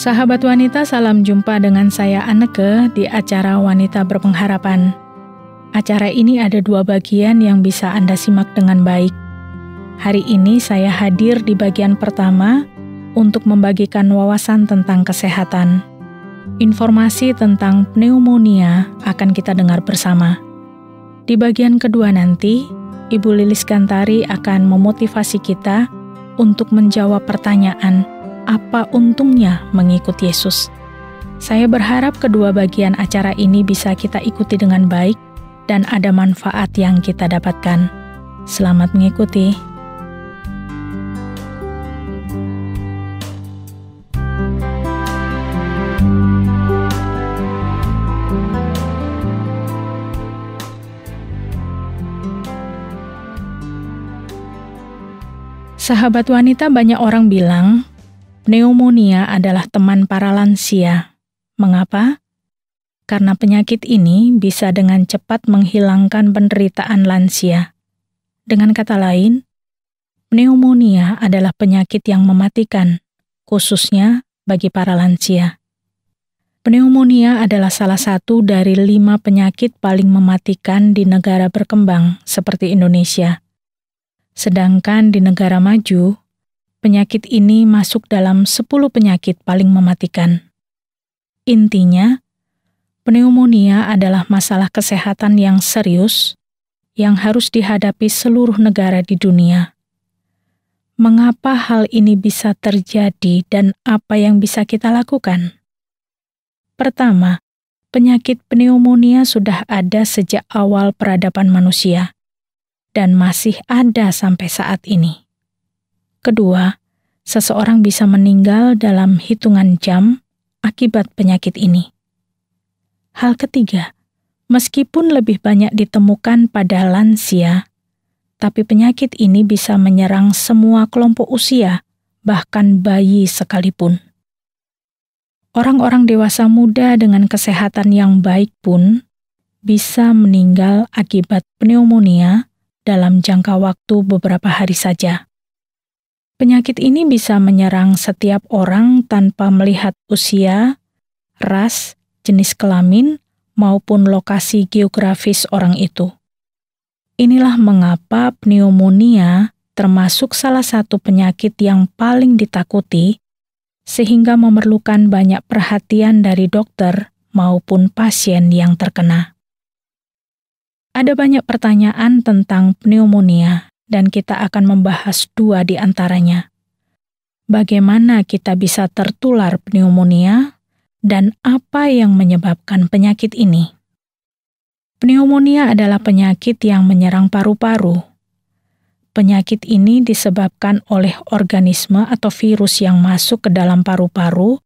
Sahabat wanita, salam jumpa dengan saya Anneke di acara Wanita Berpengharapan. Acara ini ada 2 bagian yang bisa Anda simak dengan baik. Hari ini saya hadir di bagian pertama untuk membagikan wawasan tentang kesehatan. Informasi tentang pneumonia akan kita dengar bersama. Di bagian kedua nanti, Ibu Lilis Gantari akan memotivasi kita untuk menjawab pertanyaan, apa untungnya mengikut Yesus? Saya berharap kedua bagian acara ini bisa kita ikuti dengan baik dan ada manfaat yang kita dapatkan. Selamat mengikuti. Sahabat wanita, banyak orang bilang pneumonia adalah teman para lansia. Mengapa? Karena penyakit ini bisa dengan cepat menghilangkan penderitaan lansia. Dengan kata lain, pneumonia adalah penyakit yang mematikan, khususnya bagi para lansia. Pneumonia adalah salah satu dari 5 penyakit paling mematikan di negara berkembang seperti Indonesia. Sedangkan di negara maju, penyakit ini masuk dalam 10 penyakit paling mematikan. Intinya, pneumonia adalah masalah kesehatan yang serius yang harus dihadapi seluruh negara di dunia. Mengapa hal ini bisa terjadi dan apa yang bisa kita lakukan? Pertama, penyakit pneumonia sudah ada sejak awal peradaban manusia dan masih ada sampai saat ini. Kedua, seseorang bisa meninggal dalam hitungan jam akibat penyakit ini. Hal ketiga, meskipun lebih banyak ditemukan pada lansia, tapi penyakit ini bisa menyerang semua kelompok usia, bahkan bayi sekalipun. Orang-orang dewasa muda dengan kesehatan yang baik pun bisa meninggal akibat pneumonia dalam jangka waktu beberapa hari saja. Penyakit ini bisa menyerang setiap orang tanpa melihat usia, ras, jenis kelamin, maupun lokasi geografis orang itu. Inilah mengapa pneumonia termasuk salah satu penyakit yang paling ditakuti, sehingga memerlukan banyak perhatian dari dokter maupun pasien yang terkena. Ada banyak pertanyaan tentang pneumonia, dan kita akan membahas 2 di antaranya. Bagaimana kita bisa tertular pneumonia, dan apa yang menyebabkan penyakit ini? Pneumonia adalah penyakit yang menyerang paru-paru. Penyakit ini disebabkan oleh organisme atau virus yang masuk ke dalam paru-paru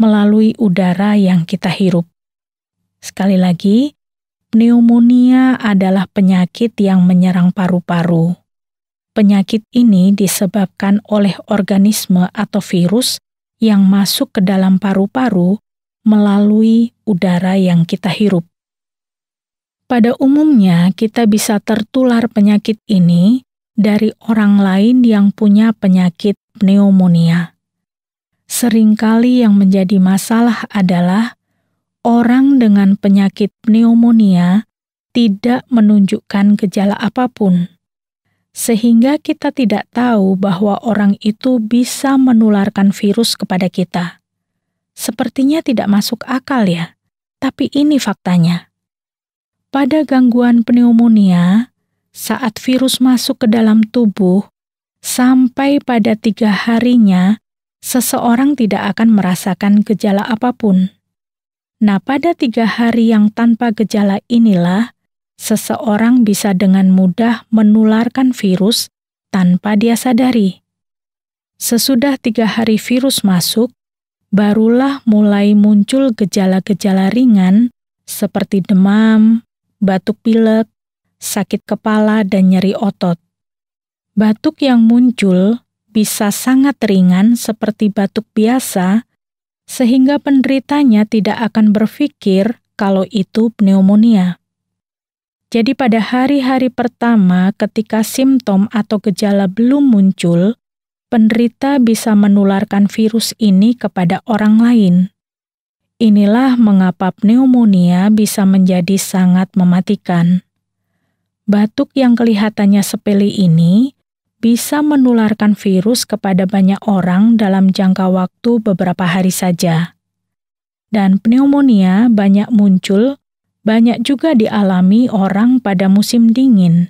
melalui udara yang kita hirup. Sekali lagi, pneumonia adalah penyakit yang menyerang paru-paru. Penyakit ini disebabkan oleh organisme atau virus yang masuk ke dalam paru-paru melalui udara yang kita hirup. Pada umumnya, kita bisa tertular penyakit ini dari orang lain yang punya penyakit pneumonia. Seringkali yang menjadi masalah adalah orang dengan penyakit pneumonia tidak menunjukkan gejala apapun, sehingga kita tidak tahu bahwa orang itu bisa menularkan virus kepada kita. Sepertinya tidak masuk akal ya, tapi ini faktanya. Pada gangguan pneumonia, saat virus masuk ke dalam tubuh, sampai pada 3 harinya, seseorang tidak akan merasakan gejala apapun. Nah, pada 3 hari yang tanpa gejala inilah, seseorang bisa dengan mudah menularkan virus tanpa dia sadari. Sesudah 3 hari virus masuk, barulah mulai muncul gejala-gejala ringan seperti demam, batuk pilek, sakit kepala, dan nyeri otot. Batuk yang muncul bisa sangat ringan seperti batuk biasa, sehingga penderitanya tidak akan berpikir kalau itu pneumonia. Jadi pada hari-hari pertama ketika simptom atau gejala belum muncul, penderita bisa menularkan virus ini kepada orang lain. Inilah mengapa pneumonia bisa menjadi sangat mematikan. Batuk yang kelihatannya sepele ini bisa menularkan virus kepada banyak orang dalam jangka waktu beberapa hari saja. Dan pneumonia banyak muncul, banyak juga dialami orang pada musim dingin.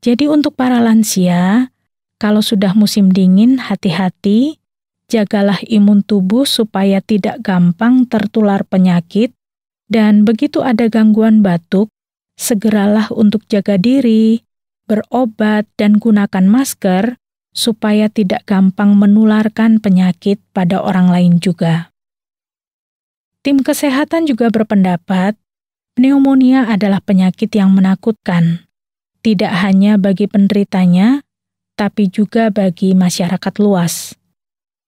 Jadi untuk para lansia, kalau sudah musim dingin, hati-hati, jagalah imun tubuh supaya tidak gampang tertular penyakit, dan begitu ada gangguan batuk, segeralah untuk jaga diri, berobat, dan gunakan masker supaya tidak gampang menularkan penyakit pada orang lain juga. Tim kesehatan juga berpendapat, pneumonia adalah penyakit yang menakutkan, tidak hanya bagi penderitanya, tapi juga bagi masyarakat luas.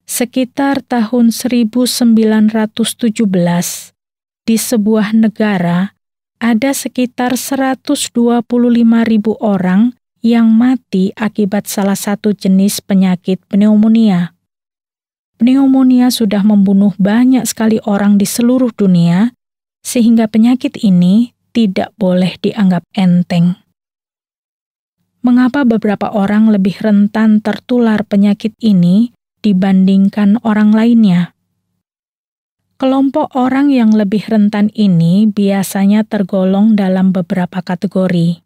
Sekitar tahun 1917, di sebuah negara, ada sekitar 125.000 orang yang mati akibat salah satu jenis penyakit pneumonia. Pneumonia sudah membunuh banyak sekali orang di seluruh dunia, sehingga penyakit ini tidak boleh dianggap enteng. Mengapa beberapa orang lebih rentan tertular penyakit ini dibandingkan orang lainnya? Kelompok orang yang lebih rentan ini biasanya tergolong dalam beberapa kategori.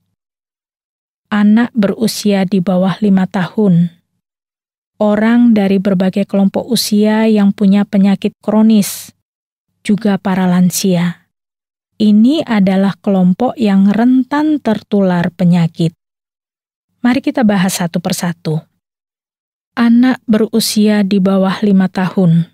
Anak berusia di bawah 5 tahun. Orang dari berbagai kelompok usia yang punya penyakit kronis. Juga para lansia. Ini adalah kelompok yang rentan tertular penyakit. Mari kita bahas satu persatu. Anak berusia di bawah 5 tahun.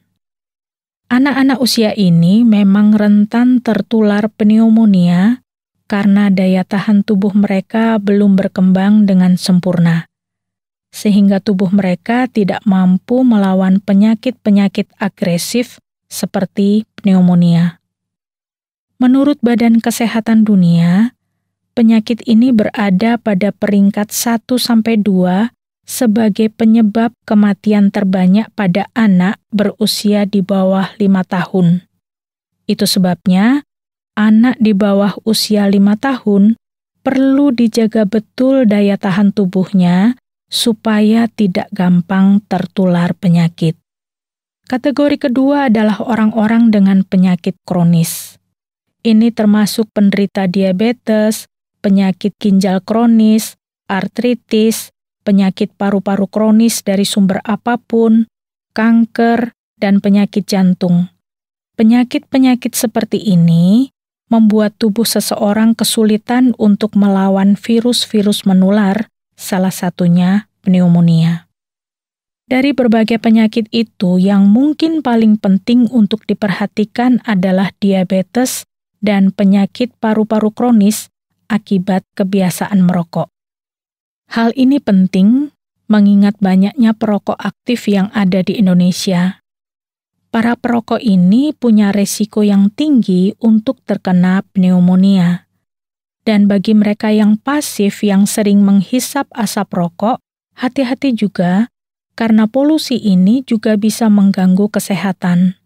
Anak-anak usia ini memang rentan tertular pneumonia karena daya tahan tubuh mereka belum berkembang dengan sempurna, sehingga tubuh mereka tidak mampu melawan penyakit-penyakit agresif seperti pneumonia. Menurut Badan Kesehatan Dunia, penyakit ini berada pada peringkat 1-2 sebagai penyebab kematian terbanyak pada anak berusia di bawah 5 tahun. Itu sebabnya, anak di bawah usia 5 tahun perlu dijaga betul daya tahan tubuhnya supaya tidak gampang tertular penyakit. Kategori kedua adalah orang-orang dengan penyakit kronis. Ini termasuk penderita diabetes, penyakit ginjal kronis, artritis, penyakit paru-paru kronis dari sumber apapun, kanker, dan penyakit jantung. Penyakit-penyakit seperti ini membuat tubuh seseorang kesulitan untuk melawan virus-virus menular, salah satunya pneumonia. Dari berbagai penyakit itu, yang mungkin paling penting untuk diperhatikan adalah diabetes dan penyakit paru-paru kronis akibat kebiasaan merokok. Hal ini penting mengingat banyaknya perokok aktif yang ada di Indonesia. Para perokok ini punya resiko yang tinggi untuk terkena pneumonia. Dan bagi mereka yang pasif yang sering menghisap asap rokok, hati-hati juga karena polusi ini juga bisa mengganggu kesehatan.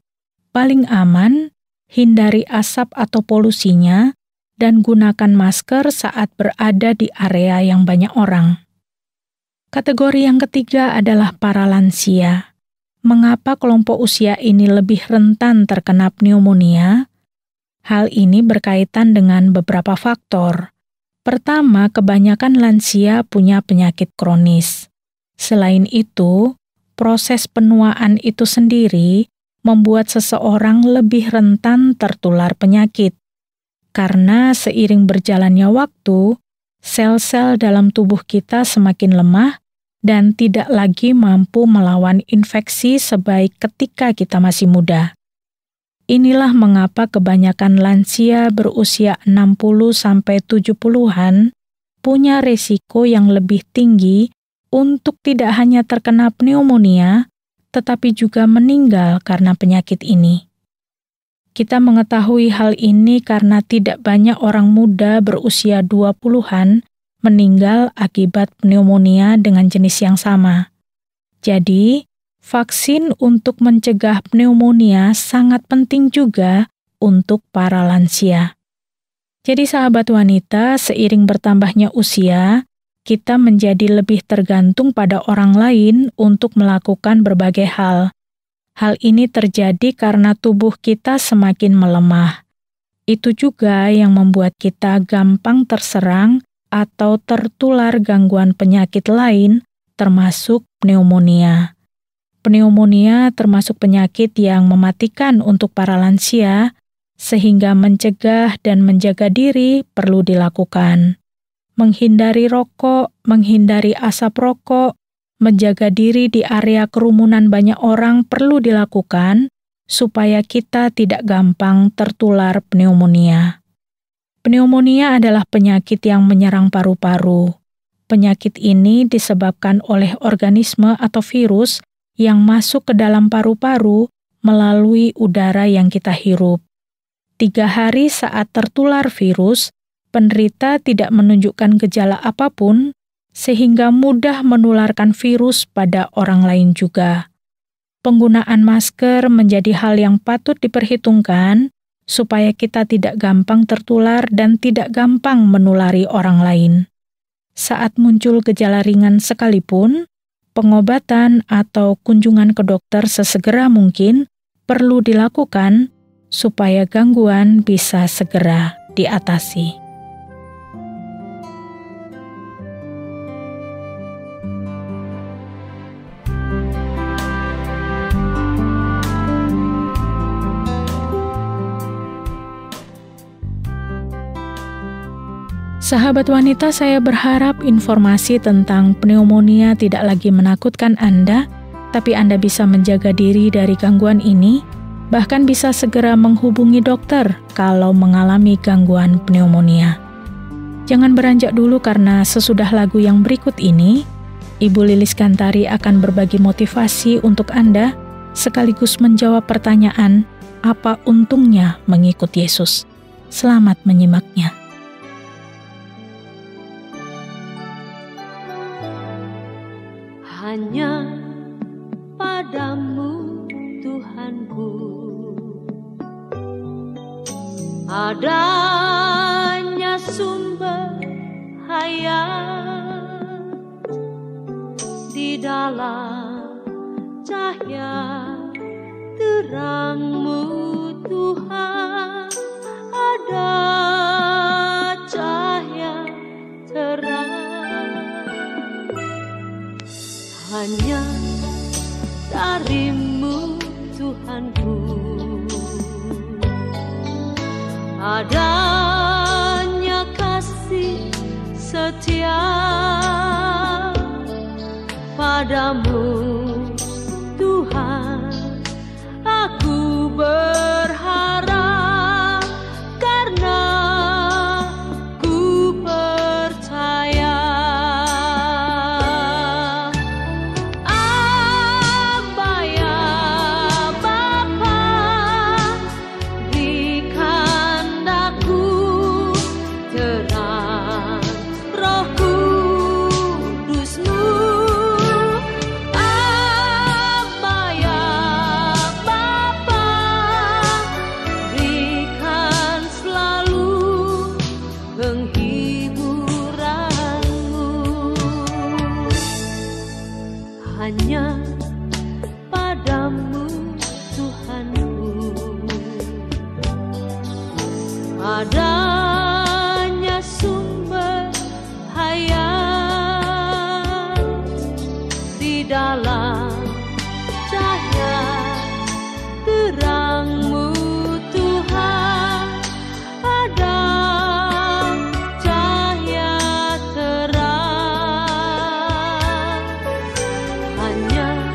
Paling aman, hindari asap atau polusinya, dan gunakan masker saat berada di area yang banyak orang. Kategori yang ketiga adalah para lansia. Mengapa kelompok usia ini lebih rentan terkena pneumonia? Hal ini berkaitan dengan beberapa faktor. Pertama, kebanyakan lansia punya penyakit kronis. Selain itu, proses penuaan itu sendiri membuat seseorang lebih rentan tertular penyakit. Karena seiring berjalannya waktu, sel-sel dalam tubuh kita semakin lemah dan tidak lagi mampu melawan infeksi sebaik ketika kita masih muda. Inilah mengapa kebanyakan lansia berusia 60-70-an punya risiko yang lebih tinggi untuk tidak hanya terkena pneumonia, tetapi juga meninggal karena penyakit ini. Kita mengetahui hal ini karena tidak banyak orang muda berusia 20-an meninggal akibat pneumonia dengan jenis yang sama. Jadi, vaksin untuk mencegah pneumonia sangat penting juga untuk para lansia. Jadi sahabat wanita, seiring bertambahnya usia, kita menjadi lebih tergantung pada orang lain untuk melakukan berbagai hal. Hal ini terjadi karena tubuh kita semakin melemah. Itu juga yang membuat kita gampang terserang atau tertular gangguan penyakit lain, termasuk pneumonia. Pneumonia termasuk penyakit yang mematikan untuk para lansia, sehingga mencegah dan menjaga diri perlu dilakukan. Menghindari rokok, menghindari asap rokok, menjaga diri di area kerumunan banyak orang perlu dilakukan supaya kita tidak gampang tertular pneumonia. Pneumonia adalah penyakit yang menyerang paru-paru. Penyakit ini disebabkan oleh organisme atau virus yang masuk ke dalam paru-paru melalui udara yang kita hirup. 3 hari saat tertular virus, penderita tidak menunjukkan gejala apapun, sehingga mudah menularkan virus pada orang lain juga. Penggunaan masker menjadi hal yang patut diperhitungkan, supaya kita tidak gampang tertular dan tidak gampang menulari orang lain. Saat muncul gejala ringan sekalipun, pengobatan atau kunjungan ke dokter sesegera mungkin perlu dilakukan supaya gangguan bisa segera diatasi. Sahabat wanita, saya berharap informasi tentang pneumonia tidak lagi menakutkan Anda, tapi Anda bisa menjaga diri dari gangguan ini, bahkan bisa segera menghubungi dokter kalau mengalami gangguan pneumonia. Jangan beranjak dulu karena sesudah lagu yang berikut ini, Ibu Lilis Kantari akan berbagi motivasi untuk Anda, sekaligus menjawab pertanyaan, apa untungnya mengikut Yesus? Selamat menyimaknya. Hanya padamu Tuhanku adanya sumber hayat, di dalam cahaya terang-Mu Tuhan ada cahaya terang. Hanya dari-Mu Tuhanku adanya kasih setia, padamu Tuhan aku berharap, karena ku percaya hanya padamu Tuhanku adanya sumber hayat, di dalam cahaya terang-Mu Tuhan ada cahaya terang. Hanya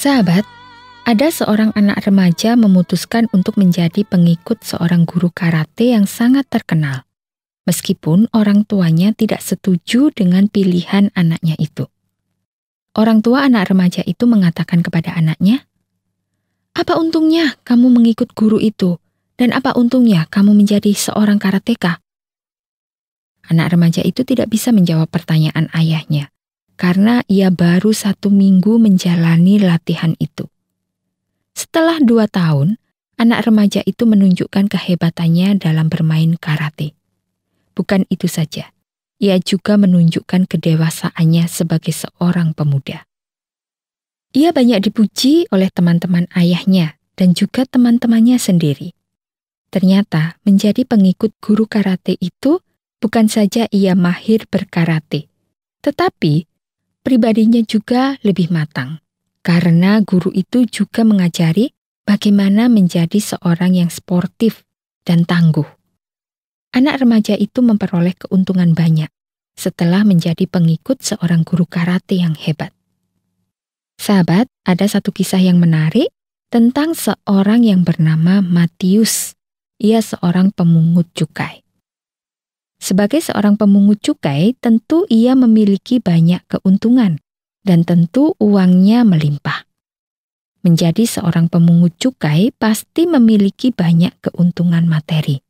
Sahabat, ada seorang anak remaja memutuskan untuk menjadi pengikut seorang guru karate yang sangat terkenal, meskipun orang tuanya tidak setuju dengan pilihan anaknya itu. Orang tua anak remaja itu mengatakan kepada anaknya, "Apa untungnya kamu mengikut guru itu, dan apa untungnya kamu menjadi seorang karateka?" Anak remaja itu tidak bisa menjawab pertanyaan ayahnya, karena ia baru 1 minggu menjalani latihan itu. Setelah 2 tahun, anak remaja itu menunjukkan kehebatannya dalam bermain karate. Bukan itu saja, ia juga menunjukkan kedewasaannya sebagai seorang pemuda. Ia banyak dipuji oleh teman-teman ayahnya dan juga teman-temannya sendiri. Ternyata menjadi pengikut guru karate itu bukan saja ia mahir berkarate, tetapi pribadinya juga lebih matang, karena guru itu juga mengajari bagaimana menjadi seorang yang sportif dan tangguh. Anak remaja itu memperoleh keuntungan banyak setelah menjadi pengikut seorang guru karate yang hebat. Sahabat, ada satu kisah yang menarik tentang seorang yang bernama Matius. Ia seorang pemungut cukai. Sebagai seorang pemungut cukai, tentu ia memiliki banyak keuntungan dan tentu uangnya melimpah. Menjadi seorang pemungut cukai pasti memiliki banyak keuntungan materi.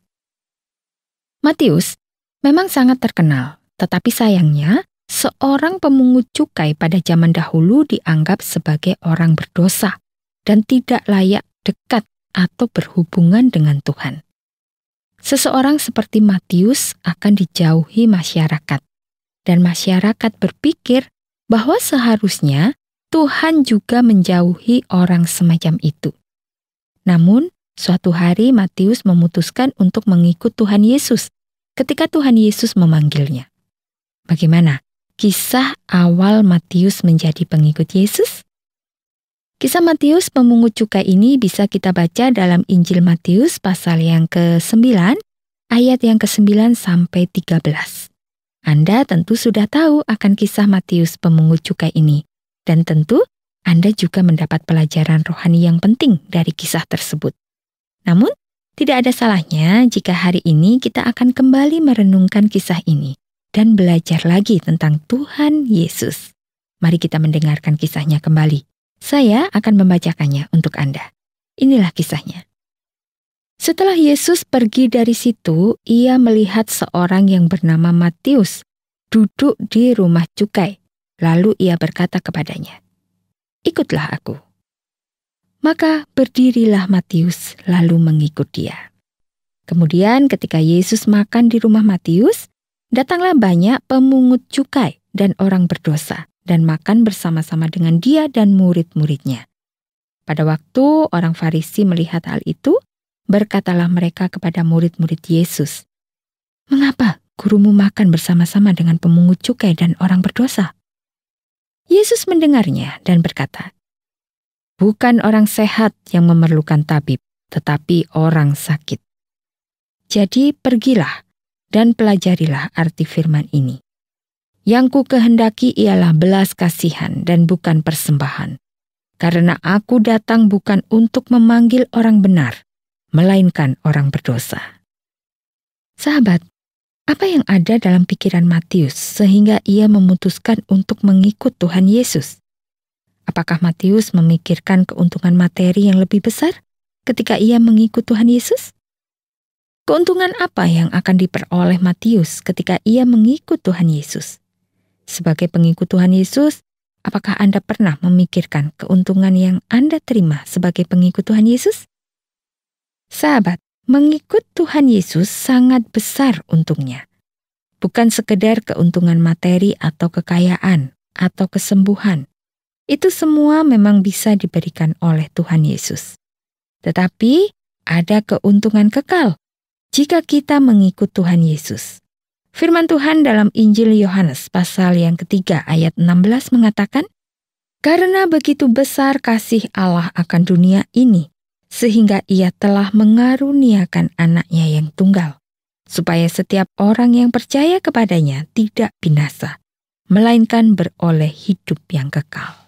Matius memang sangat terkenal, tetapi sayangnya seorang pemungut cukai pada zaman dahulu dianggap sebagai orang berdosa dan tidak layak dekat atau berhubungan dengan Tuhan. Seseorang seperti Matius akan dijauhi masyarakat, dan masyarakat berpikir bahwa seharusnya Tuhan juga menjauhi orang semacam itu. Namun, suatu hari Matius memutuskan untuk mengikut Tuhan Yesus ketika Tuhan Yesus memanggilnya. Bagaimana kisah awal Matius menjadi pengikut Yesus? Kisah Matius pemungut cukai ini bisa kita baca dalam Injil Matius pasal yang ke-9, ayat yang ke-9 sampai 13. Anda tentu sudah tahu akan kisah Matius pemungut cukai ini, dan tentu Anda juga mendapat pelajaran rohani yang penting dari kisah tersebut. Namun, tidak ada salahnya jika hari ini kita akan kembali merenungkan kisah ini dan belajar lagi tentang Tuhan Yesus. Mari kita mendengarkan kisahnya kembali. Saya akan membacakannya untuk Anda. Inilah kisahnya. Setelah Yesus pergi dari situ, ia melihat seorang yang bernama Matius duduk di rumah cukai. Lalu ia berkata kepadanya, "Ikutlah aku." Maka berdirilah Matius lalu mengikut dia. Kemudian ketika Yesus makan di rumah Matius, datanglah banyak pemungut cukai dan orang berdosa, dan makan bersama-sama dengan dia dan murid-muridnya. Pada waktu orang Farisi melihat hal itu, berkatalah mereka kepada murid-murid Yesus, "Mengapa gurumu makan bersama-sama dengan pemungut cukai dan orang berdosa?" Yesus mendengarnya dan berkata, "Bukan orang sehat yang memerlukan tabib, tetapi orang sakit. Jadi pergilah dan pelajarilah arti firman ini. Yang ku kehendaki ialah belas kasihan dan bukan persembahan. Karena aku datang bukan untuk memanggil orang benar, melainkan orang berdosa." Sahabat, apa yang ada dalam pikiran Matius sehingga ia memutuskan untuk mengikut Tuhan Yesus? Apakah Matius memikirkan keuntungan materi yang lebih besar ketika ia mengikut Tuhan Yesus? Keuntungan apa yang akan diperoleh Matius ketika ia mengikut Tuhan Yesus? Sebagai pengikut Tuhan Yesus, apakah Anda pernah memikirkan keuntungan yang Anda terima sebagai pengikut Tuhan Yesus? Sahabat, mengikut Tuhan Yesus sangat besar untungnya. Bukan sekedar keuntungan materi atau kekayaan atau kesembuhan. Itu semua memang bisa diberikan oleh Tuhan Yesus. Tetapi ada keuntungan kekal jika kita mengikut Tuhan Yesus. Firman Tuhan dalam Injil Yohanes pasal yang ketiga ayat 16 mengatakan, "Karena begitu besar kasih Allah akan dunia ini, sehingga ia telah mengaruniakan anaknya yang tunggal, supaya setiap orang yang percaya kepadanya tidak binasa, melainkan beroleh hidup yang kekal."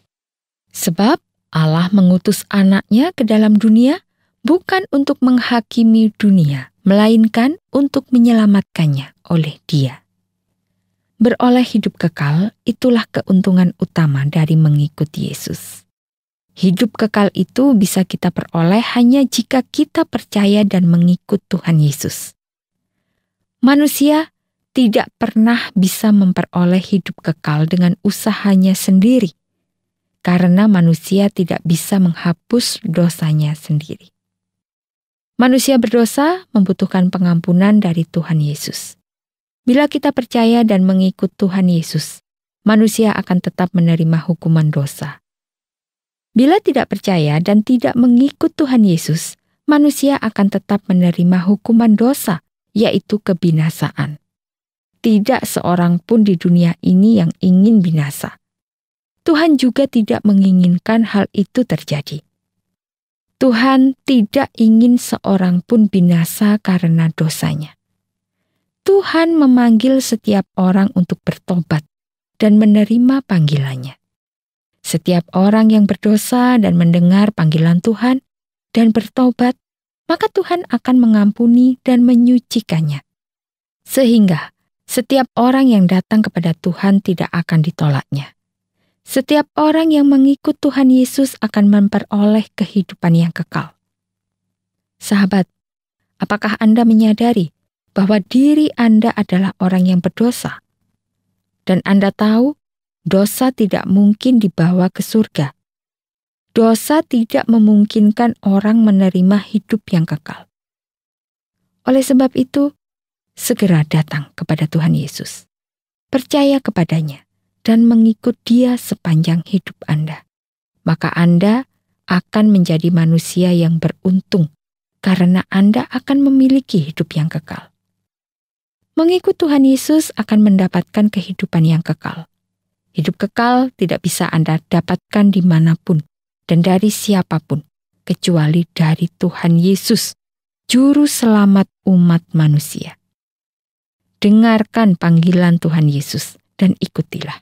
Sebab Allah mengutus anaknya ke dalam dunia bukan untuk menghakimi dunia, melainkan untuk menyelamatkannya oleh Dia. Beroleh hidup kekal, itulah keuntungan utama dari mengikuti Yesus. Hidup kekal itu bisa kita peroleh hanya jika kita percaya dan mengikut Tuhan Yesus. Manusia tidak pernah bisa memperoleh hidup kekal dengan usahanya sendiri, karena manusia tidak bisa menghapus dosanya sendiri. Manusia berdosa membutuhkan pengampunan dari Tuhan Yesus. Bila kita percaya dan mengikut Tuhan Yesus, manusia akan tetap menerima hukuman dosa. Bila tidak percaya dan tidak mengikut Tuhan Yesus, manusia akan tetap menerima hukuman dosa, yaitu kebinasaan. Tidak seorang pun di dunia ini yang ingin binasa. Tuhan juga tidak menginginkan hal itu terjadi. Tuhan tidak ingin seorang pun binasa karena dosanya. Tuhan memanggil setiap orang untuk bertobat dan menerima panggilannya. Setiap orang yang berdosa dan mendengar panggilan Tuhan dan bertobat, maka Tuhan akan mengampuni dan menyucikannya. Sehingga setiap orang yang datang kepada Tuhan tidak akan ditolaknya. Setiap orang yang mengikut Tuhan Yesus akan memperoleh kehidupan yang kekal. Sahabat, apakah Anda menyadari bahwa diri Anda adalah orang yang berdosa? Dan Anda tahu, dosa tidak mungkin dibawa ke surga. Dosa tidak memungkinkan orang menerima hidup yang kekal. Oleh sebab itu, segera datang kepada Tuhan Yesus. Percaya kepadanya dan mengikut Dia sepanjang hidup Anda. Maka Anda akan menjadi manusia yang beruntung karena Anda akan memiliki hidup yang kekal. Mengikut Tuhan Yesus akan mendapatkan kehidupan yang kekal. Hidup kekal tidak bisa Anda dapatkan dimanapun dan dari siapapun, kecuali dari Tuhan Yesus, Juru Selamat umat manusia. Dengarkan panggilan Tuhan Yesus dan ikutilah.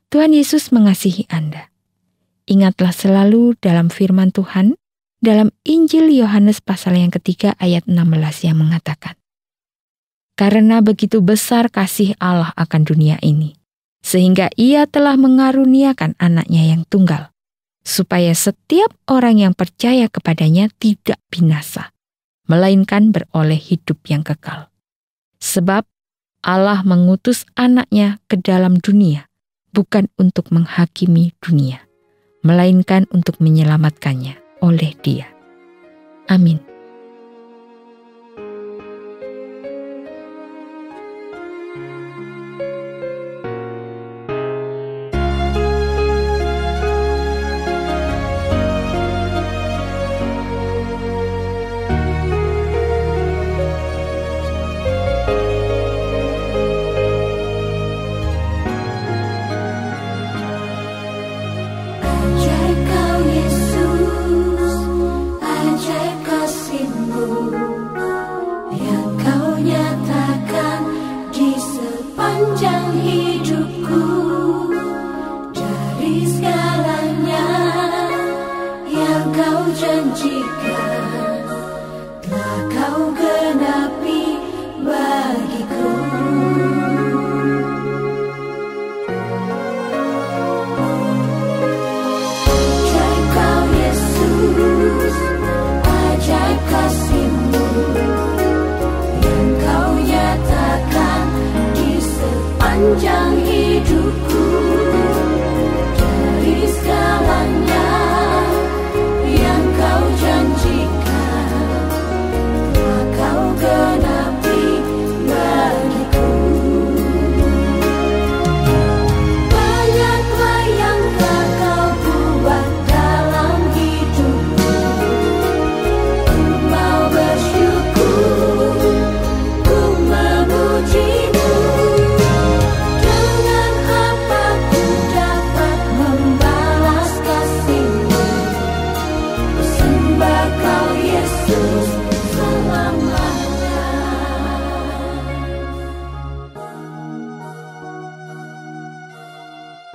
Tuhan Yesus mengasihi Anda. Ingatlah selalu dalam firman Tuhan, dalam Injil Yohanes pasal yang ketiga ayat 16 yang mengatakan, "Karena begitu besar kasih Allah akan dunia ini, sehingga Ia telah mengaruniakan anaknya yang tunggal, supaya setiap orang yang percaya kepadanya tidak binasa, melainkan beroleh hidup yang kekal. Sebab Allah mengutus anaknya ke dalam dunia, bukan untuk menghakimi dunia, melainkan untuk menyelamatkannya oleh Dia." Amin. sepanjang hidupku, dari segalanya yang kau janjikan telah kau genapi bagiku. Ajaib kau Yesus, ajaib kasih-Mu yang kau nyatakan di sepanjang hidupku, dari segalanya yang kau janjikan telah kau genapi bagiku. Banyaklah yang telah kau buat dalam hidupku, ku mau bersyukur, ku memuji-Mu. Dengan apa ku dapat membalas kasih-Mu? Ku sembah kau Yesus selamanya.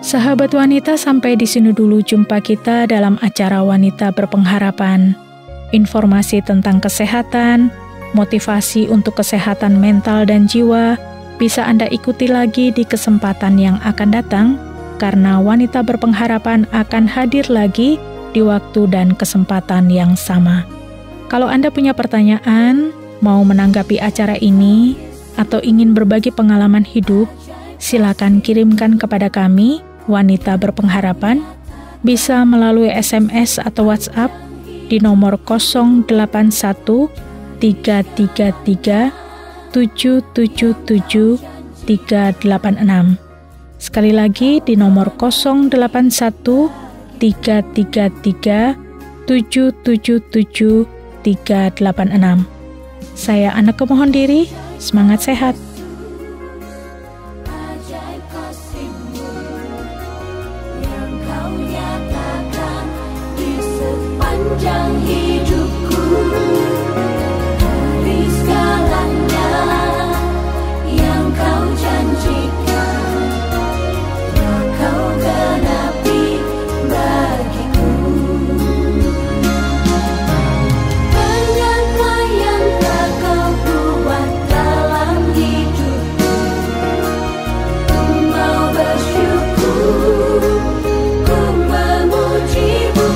Sahabat wanita, sampai di sini dulu jumpa kita dalam acara Wanita Berpengharapan. Informasi tentang kesehatan, motivasi untuk kesehatan mental dan jiwa bisa Anda ikuti lagi di kesempatan yang akan datang, karena Wanita Berpengharapan akan hadir lagi di waktu dan kesempatan yang sama. Kalau Anda punya pertanyaan, mau menanggapi acara ini, atau ingin berbagi pengalaman hidup, silakan kirimkan kepada kami, Wanita Berpengharapan, bisa melalui SMS atau WhatsApp di nomor 081 333 777 386. Sekali lagi di nomor 081 333 777 386. Saya Anneke mohon diri, semangat sehat. Ajaib kasih-Mu yang kau nyatakan di sepanjang hidupku, dari segalanya yang kau janjikan telah kau genapi bagiku. Banyaklah yang telah kau buat dalam hidupku, ku mau bersyukur, ku memuji-Mu.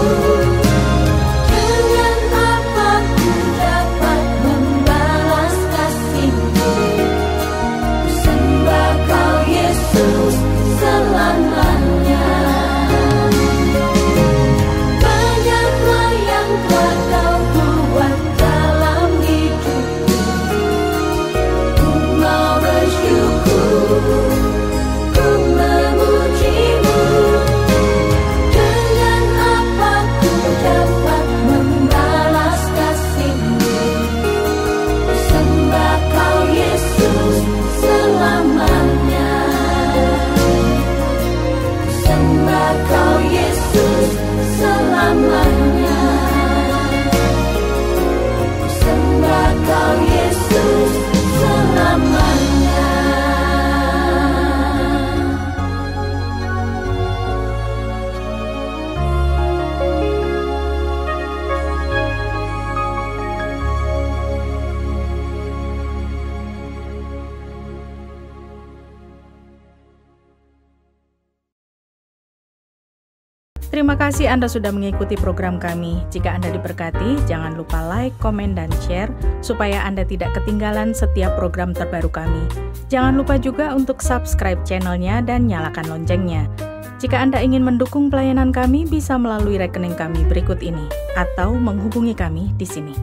Dengan apa ku dapat membalas kasih-Mu? Ku sembah kau Yesus selamanya. Banyaklah yang telah kau buat dalam hidupku, ku mau bersyukur, ku memuji-Mu. Dengan apa ku dapat membalas kasih-Mu? Ku sembah kau Yesus selamanya. Ku sembah kau Yesus selamanya. Ku sembah kau Yesus selamanya. Terima kasih Anda sudah mengikuti program kami. Jika Anda diberkati, jangan lupa like, komen, dan share supaya Anda tidak ketinggalan setiap program terbaru kami. Jangan lupa juga untuk subscribe channelnya dan nyalakan loncengnya. Jika Anda ingin mendukung pelayanan kami, bisa melalui rekening kami berikut ini atau menghubungi kami di sini.